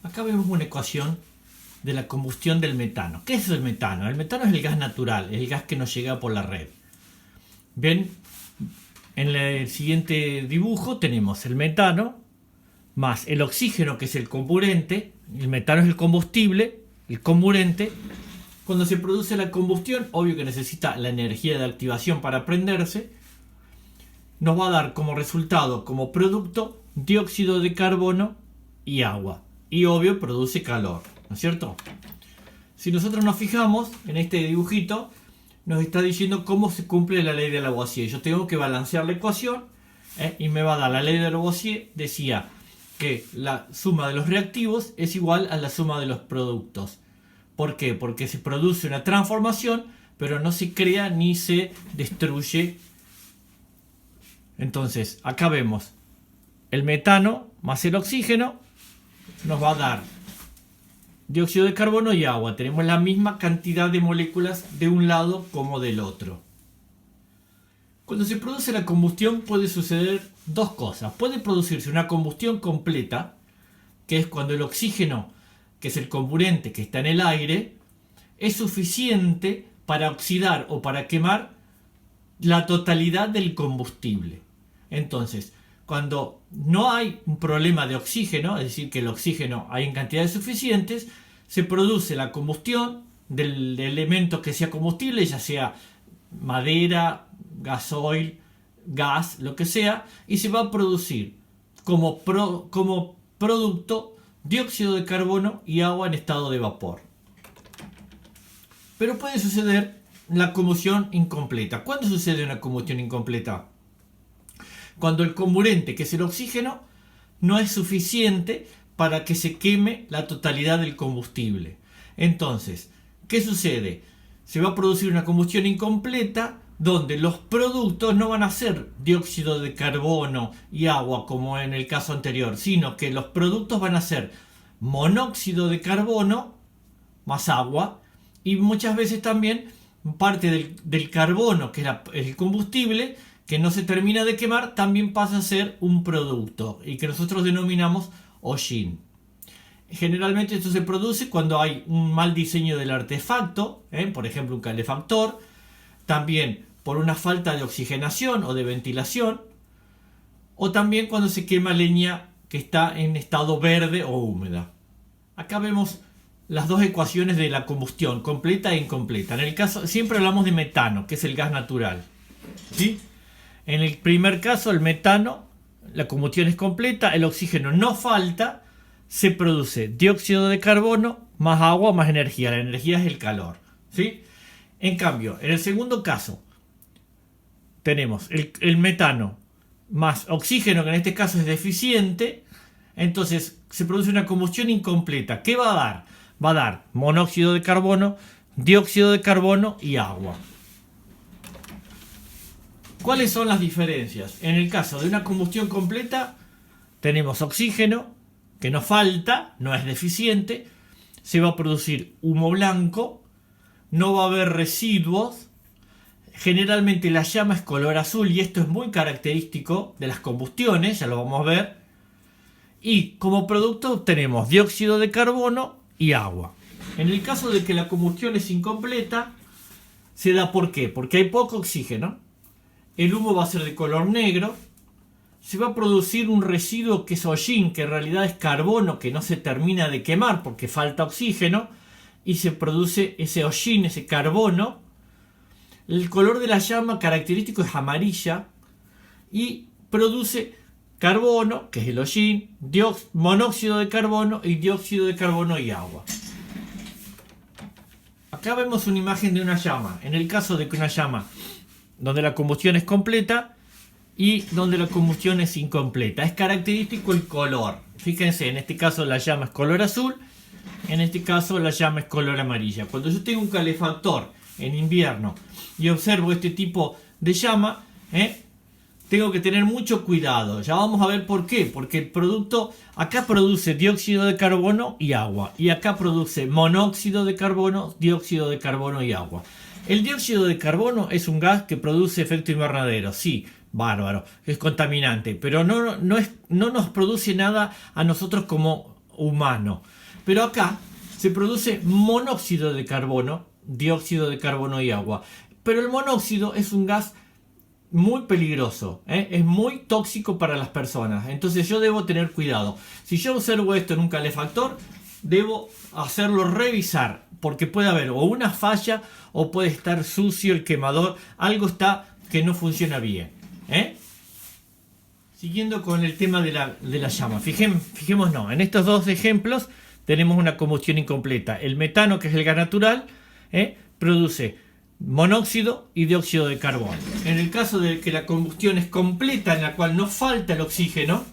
Acá vemos una ecuación de la combustión del metano. ¿Qué es el metano? El metano es el gas natural, es el gas que nos llega por la red. Ven, en el siguiente dibujo tenemos el metano más el oxígeno, que es el comburente. El metano es el combustible, el comburente. Cuando se produce la combustión, obvio que necesita la energía de activación para prenderse. Nos va a dar como resultado, como producto, dióxido de carbono y agua. Y obvio produce calor, ¿no es cierto? Si nosotros nos fijamos en este dibujito, nos está diciendo cómo se cumple la ley de Lavoisier. Yo tengo que balancear la ecuación y me va a dar la ley de Lavoisier. Decía que la suma de los reactivos es igual a la suma de los productos. ¿Por qué? Porque se produce una transformación, pero no se crea ni se destruye. Entonces, acá vemos el metano más el oxígeno nos va a dar dióxido de carbono y agua. Tenemos la misma cantidad de moléculas de un lado como del otro. Cuando se produce la combustión puede suceder dos cosas. Puede producirse una combustión completa, que es cuando el oxígeno, que es el comburente que está en el aire, es suficiente para oxidar o para quemar la totalidad del combustible. Entonces, cuando no hay un problema de oxígeno, es decir, que el oxígeno hay en cantidades suficientes, se produce la combustión del elemento que sea combustible, ya sea madera, gasoil, gas, lo que sea, y se va a producir como producto dióxido de carbono y agua en estado de vapor. Pero puede suceder la combustión incompleta. ¿Cuándo sucede una combustión incompleta? Cuando el comburente, que es el oxígeno, no es suficiente para que se queme la totalidad del combustible. Entonces, ¿qué sucede? Se va a producir una combustión incompleta donde los productos no van a ser dióxido de carbono y agua como en el caso anterior, sino que los productos van a ser monóxido de carbono más agua y muchas veces también parte del carbono, que es el combustible, que no se termina de quemar, también pasa a ser un producto y que nosotros denominamos hollín. Generalmente esto se produce cuando hay un mal diseño del artefacto, por ejemplo un calefactor, también por una falta de oxigenación o de ventilación, o también cuando se quema leña que está en estado verde o húmeda. Acá vemos las dos ecuaciones de la combustión, completa e incompleta. En el caso, siempre hablamos de metano, que es el gas natural, ¿sí? En el primer caso, el metano, la combustión es completa, el oxígeno no falta, se produce dióxido de carbono más agua más energía. La energía es el calor, ¿sí? En cambio, en el segundo caso, tenemos el metano más oxígeno, que en este caso es deficiente, entonces se produce una combustión incompleta. ¿Qué va a dar? Va a dar monóxido de carbono, dióxido de carbono y agua. ¿Cuáles son las diferencias? En el caso de una combustión completa, tenemos oxígeno, que no falta, no es deficiente, se va a producir humo blanco, no va a haber residuos, generalmente la llama es color azul y esto es muy característico de las combustiones, ya lo vamos a ver, y como producto obtenemos dióxido de carbono y agua. En el caso de que la combustión es incompleta, se da ¿por qué? Porque hay poco oxígeno. El humo va a ser de color negro, se va a producir un residuo que es hollín, que en realidad es carbono que no se termina de quemar porque falta oxígeno, y se produce ese hollín, ese carbono. El color de la llama característico es amarilla y produce carbono, que es el hollín, monóxido de carbono y dióxido de carbono y agua. Acá vemos una imagen de una llama. En el caso de que una llama donde la combustión es completa y donde la combustión es incompleta, es característico el color. Fíjense, en este caso la llama es color azul, en este caso la llama es color amarilla. Cuando yo tengo un calefactor en invierno y observo este tipo de llama, tengo que tener mucho cuidado. Ya vamos a ver por qué. Porque el producto acá produce dióxido de carbono y agua, y acá produce monóxido de carbono, dióxido de carbono y agua. El dióxido de carbono es un gas que produce efecto invernadero, sí, bárbaro, es contaminante, pero no nos produce nada a nosotros como humano. Pero acá se produce monóxido de carbono, dióxido de carbono y agua. Pero el monóxido es un gas muy peligroso, es muy tóxico para las personas. Entonces yo debo tener cuidado. Si yo observo esto en un calefactor, debo hacerlo revisar, porque puede haber o una falla o puede estar sucio el quemador, algo está que no funciona bien. Siguiendo con el tema de la llama, fijémonos, en estos dos ejemplos tenemos una combustión incompleta. El metano, que es el gas natural, produce monóxido y dióxido de carbono. En el caso de que la combustión es completa, en la cual no falta el oxígeno,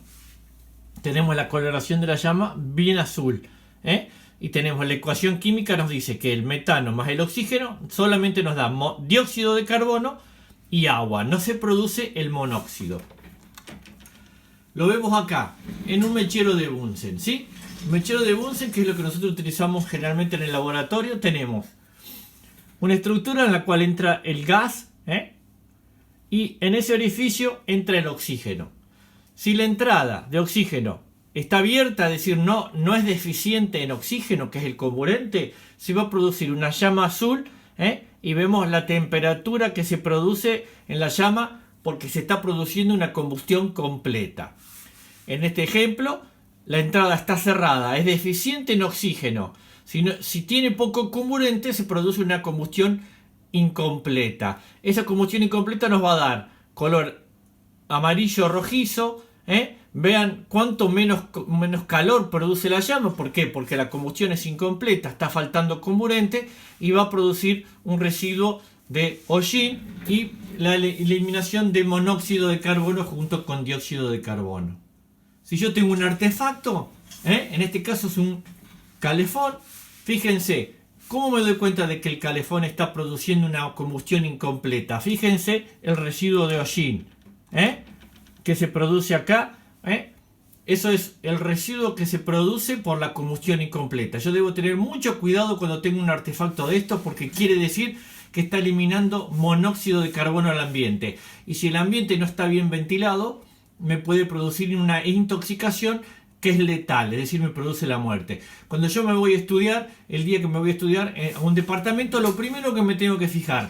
tenemos la coloración de la llama bien azul, y tenemos la ecuación química, nos dice que el metano más el oxígeno solamente nos da dióxido de carbono y agua, no se produce el monóxido. Lo vemos acá en un mechero de Bunsen, ¿sí? Mechero de Bunsen, que es lo que nosotros utilizamos generalmente en el laboratorio, tenemos una estructura en la cual entra el gas, y en ese orificio entra el oxígeno. Si la entrada de oxígeno está abierta, es decir, no es deficiente en oxígeno, que es el comburente, se va a producir una llama azul, y vemos la temperatura que se produce en la llama porque se está produciendo una combustión completa. En este ejemplo, la entrada está cerrada, es deficiente en oxígeno. Si tiene poco comburente, se produce una combustión incompleta. Esa combustión incompleta nos va a dar color amarillo rojizo. Vean cuánto menos calor produce la llama. ¿Por qué? Porque la combustión es incompleta, está faltando comburente y va a producir un residuo de hollín y la eliminación de monóxido de carbono junto con dióxido de carbono. Si yo tengo un artefacto, en este caso es un calefón, fíjense, ¿cómo me doy cuenta de que el calefón está produciendo una combustión incompleta? Fíjense el residuo de hollín, que se produce acá, eso es el residuo que se produce por la combustión incompleta. Yo debo tener mucho cuidado cuando tengo un artefacto de estos, porque quiere decir que está eliminando monóxido de carbono al ambiente. Y si el ambiente no está bien ventilado, me puede producir una intoxicación que es letal, es decir, me produce la muerte. Cuando yo me voy a estudiar, el día que me voy a estudiar a un departamento, lo primero que me tengo que fijar,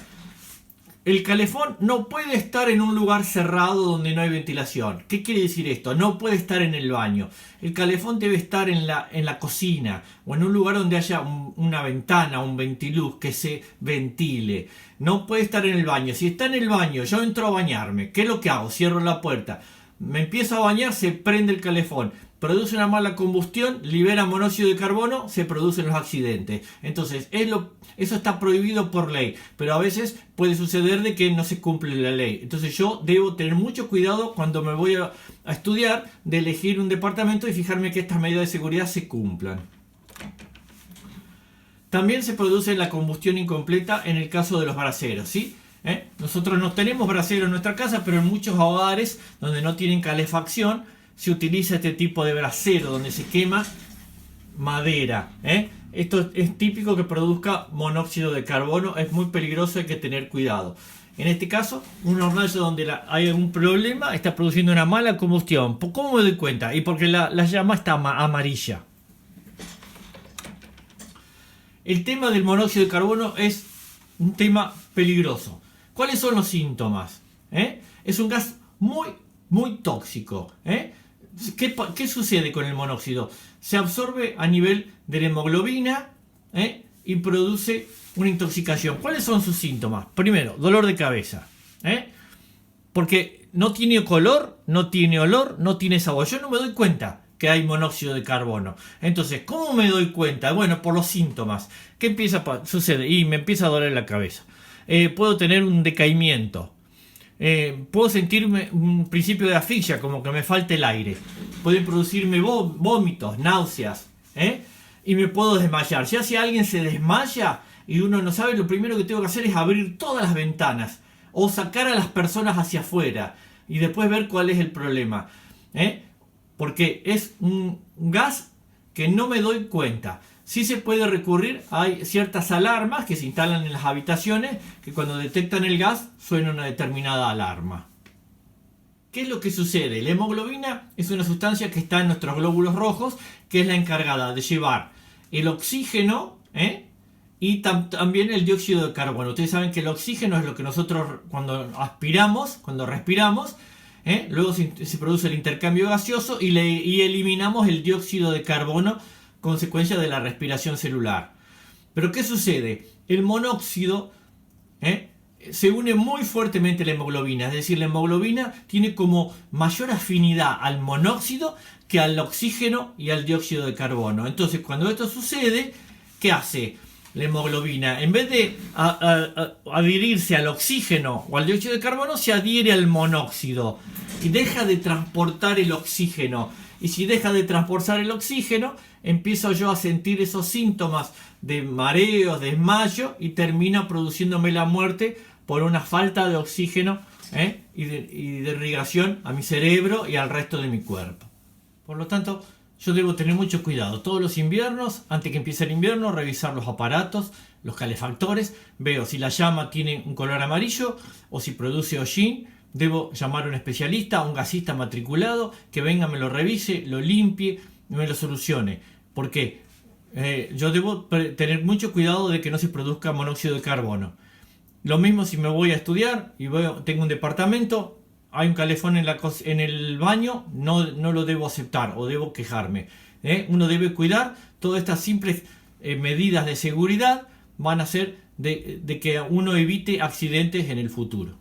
el calefón no puede estar en un lugar cerrado donde no hay ventilación. ¿Qué quiere decir esto? No puede estar en el baño. El calefón debe estar en la cocina o en un lugar donde haya una ventana, un ventiluz que se ventile. No puede estar en el baño. Si está en el baño, yo entro a bañarme. ¿Qué es lo que hago? Cierro la puerta. Me empiezo a bañar, se prende el calefón. Produce una mala combustión, libera monóxido de carbono, se producen los accidentes. Entonces, eso está prohibido por ley, pero a veces puede suceder de que no se cumple la ley. Entonces yo debo tener mucho cuidado cuando me voy a estudiar, de elegir un departamento y fijarme que estas medidas de seguridad se cumplan. También se produce la combustión incompleta en el caso de los braseros, ¿sí? Nosotros no tenemos braseros en nuestra casa, pero en muchos hogares donde no tienen calefacción, se utiliza este tipo de brasero donde se quema madera. Esto es típico que produzca monóxido de carbono, es muy peligroso, hay que tener cuidado. En este caso, un hornalla donde hay algún problema está produciendo una mala combustión. ¿Cómo me doy cuenta? Y porque la llama está amarilla. El tema del monóxido de carbono es un tema peligroso. ¿Cuáles son los síntomas? Es un gas muy tóxico. ¿Qué sucede con el monóxido? Se absorbe a nivel de la hemoglobina, y produce una intoxicación. ¿Cuáles son sus síntomas? Primero, dolor de cabeza, porque no tiene color, no tiene olor, no tiene sabor. Yo no me doy cuenta que hay monóxido de carbono. Entonces, ¿cómo me doy cuenta? Bueno, por los síntomas. ¿Qué sucede? Y me empieza a doler la cabeza. Puedo tener un decaimiento. Puedo sentirme un principio de asfixia, como que me falta el aire. Pueden producirme vómitos, náuseas, y me puedo desmayar. Ya si alguien se desmaya y uno no sabe, lo primero que tengo que hacer es abrir todas las ventanas o sacar a las personas hacia afuera y después ver cuál es el problema, porque es un gas que no me doy cuenta. Sí se puede recurrir, hay ciertas alarmas que se instalan en las habitaciones que cuando detectan el gas suena una determinada alarma. ¿Qué es lo que sucede? La hemoglobina es una sustancia que está en nuestros glóbulos rojos, que es la encargada de llevar el oxígeno, y también el dióxido de carbono. Ustedes saben que el oxígeno es lo que nosotros cuando aspiramos, cuando respiramos, luego se produce el intercambio gaseoso y eliminamos el dióxido de carbono, consecuencia de la respiración celular. Pero ¿qué sucede? El monóxido se une muy fuertemente a la hemoglobina, es decir, la hemoglobina tiene como mayor afinidad al monóxido que al oxígeno y al dióxido de carbono. Entonces, cuando esto sucede, ¿qué hace la hemoglobina? En vez de adherirse al oxígeno o al dióxido de carbono, se adhiere al monóxido y deja de transportar el oxígeno. Y si deja de transportar el oxígeno, empiezo yo a sentir esos síntomas de mareos, desmayo, y termina produciéndome la muerte por una falta de oxígeno y de irrigación a mi cerebro y al resto de mi cuerpo. Por lo tanto, yo debo tener mucho cuidado. Todos los inviernos, antes que empiece el invierno, revisar los aparatos, los calefactores, veo si la llama tiene un color amarillo o si produce hollín. Debo llamar a un especialista, a un gasista matriculado, que venga, me lo revise, lo limpie y me lo solucione. ¿Por qué? Yo debo tener mucho cuidado de que no se produzca monóxido de carbono. Lo mismo si me voy a estudiar y tengo un departamento, hay un calefón en el baño, no lo debo aceptar o debo quejarme. Uno debe cuidar. Todas estas simples medidas de seguridad van a hacer de que uno evite accidentes en el futuro.